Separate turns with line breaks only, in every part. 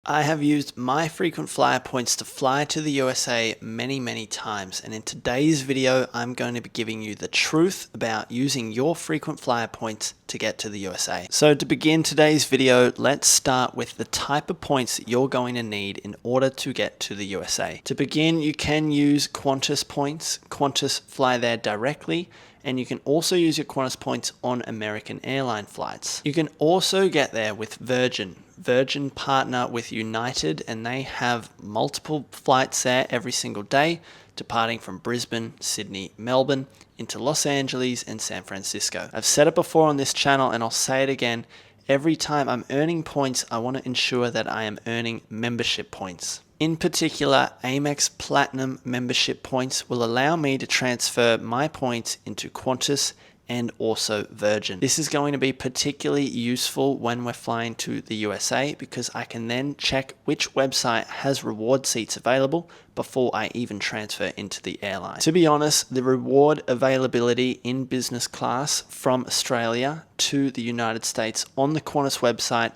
I have used my frequent flyer points to fly to the USA many times, and in today's video I'm going to be giving you the truth about using your frequent flyer points to get to the USA. So to begin today's video, let's start with the type of points that you're going to need in order to get to the USA. To begin, you can use Qantas points. Qantas fly there directly, and you can also use your Qantas points on American airline flights. You can also get there with Virgin. Virgin partner with United, and they have multiple flights there every single day, departing from Brisbane, Sydney, Melbourne, into Los Angeles and San Francisco. I've said it before on this channel and I'll say it again. Every time I'm earning points, I want to ensure that I am earning membership points. In particular, Amex Platinum membership points will allow me to transfer my points into Qantas and also Virgin. This is going to be particularly useful when we're flying to the USA because I can then check which website has reward seats available before I even transfer into the airline. To be honest, the reward availability in business class from Australia to the United States on the Qantas website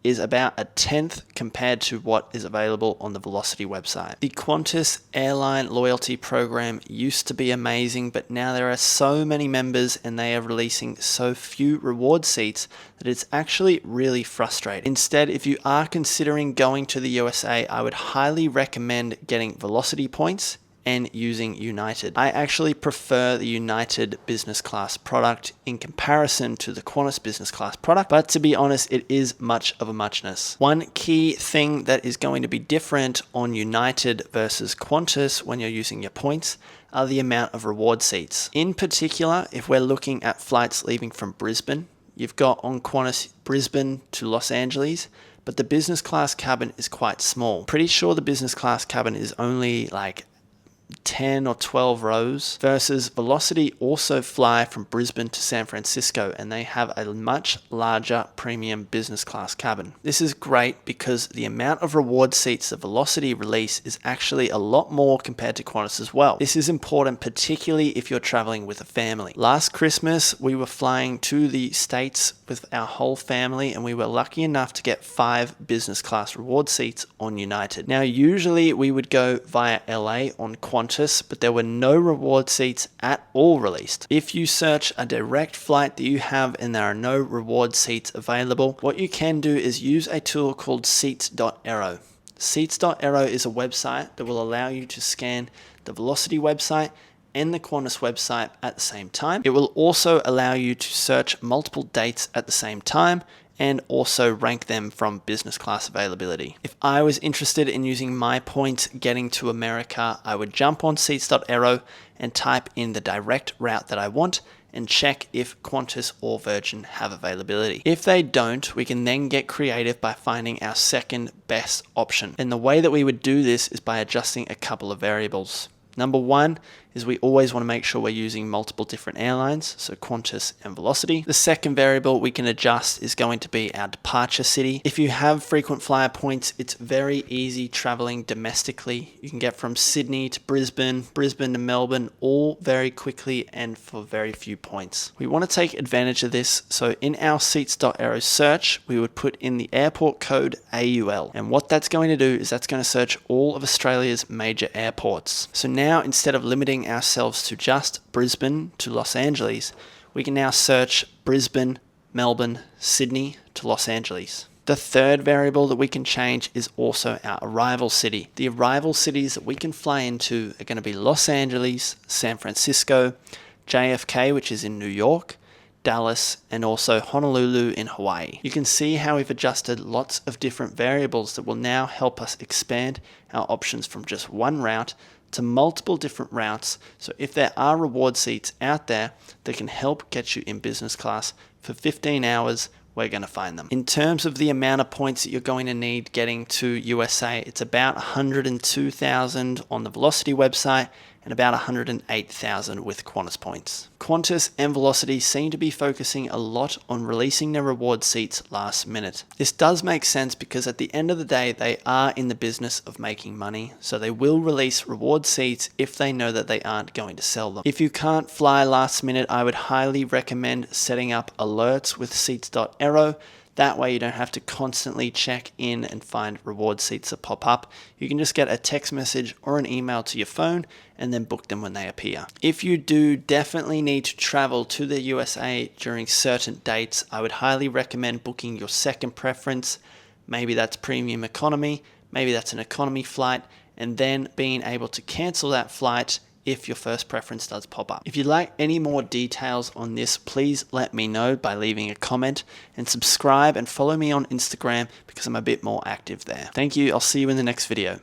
is about a tenth compared to what is available on the Velocity website. The Qantas airline loyalty program used to be amazing, but now there are so many members and they are releasing so few reward seats that it's actually really frustrating. Instead, if you are considering going to the USA, I would highly recommend getting Velocity points and using United. I actually prefer the United business class product in comparison to the Qantas business class product, but to be honest, it is much of a muchness. One key thing that is going to be different on United versus Qantas when you're using your points are the amount of reward seats. In particular, if we're looking at flights leaving from Brisbane, you've got on Qantas Brisbane to Los Angeles, but the business class cabin is quite small. Pretty sure the business class cabin is only like 10 or 12 rows, versus Velocity also fly from Brisbane to San Francisco and they have a much larger premium business class cabin. This is great because the amount of reward seats that Velocity release is actually a lot more compared to Qantas as well. This is important particularly if you're traveling with a family. Last Christmas we were flying to the States with our whole family and we were lucky enough to get 5 business class reward seats on United. Now usually we would go via LA on Qantas, but there were no reward seats at all released. If you search a direct flight that you have and there are no reward seats available, what you can do is use a tool called seats.aero. Seats.aero is a website that will allow you to scan the Velocity website and the Qantas website at the same time. It will also allow you to search multiple dates at the same time and also rank them from business class availability. If I was interested in using my points getting to America, I would jump on seats.aero and type in the direct route that I want and check if Qantas or Virgin have availability. If they don't, we can then get creative by finding our second best option. And the way that we would do this is by adjusting a couple of variables. Number one is we always want to make sure we're using multiple different airlines, so Qantas and Velocity. The second variable we can adjust is going to be our departure city. If you have frequent flyer points, it's very easy traveling domestically. You can get from Sydney to Brisbane, Brisbane to Melbourne, all very quickly and for very few points. We want to take advantage of this, so in our seats.aero search, we would put in the airport code AUL. And what that's going to do is that's going to search all of Australia's major airports. So now instead of limiting ourselves to just Brisbane to Los Angeles, we can now search Brisbane, Melbourne, Sydney to Los Angeles. The third variable that we can change is also our arrival city. The arrival cities that we can fly into are going to be Los Angeles, San Francisco, JFK, which is in New York, Dallas, and also Honolulu in Hawaii. You can see how we've adjusted lots of different variables that will now help us expand our options from just one route to multiple different routes. So if there are reward seats out there that can help get you in business class for 15 hours, we're going to find them. In terms of the amount of points that you're going to need getting to USA, it's about 102,000 on the Velocity website and about 108,000 with Qantas points. Qantas and Velocity seem to be focusing a lot on releasing their reward seats last minute. This does make sense because at the end of the day, they are in the business of making money, so they will release reward seats if they know that they aren't going to sell them. If you can't fly last minute, I would highly recommend setting up alerts with seats.aero That way you don't have to constantly check in and find reward seats that pop up. You can just get a text message or an email to your phone and then book them when they appear. If you do definitely need to travel to the USA during certain dates, I would highly recommend booking your second preference. Maybe that's premium economy, maybe that's an economy flight, and then being able to cancel that flight if your first preference does pop up. If you'd like any more details on this, please let me know by leaving a comment, and subscribe and follow me on Instagram because I'm a bit more active there. Thank you. I'll see you in the next video.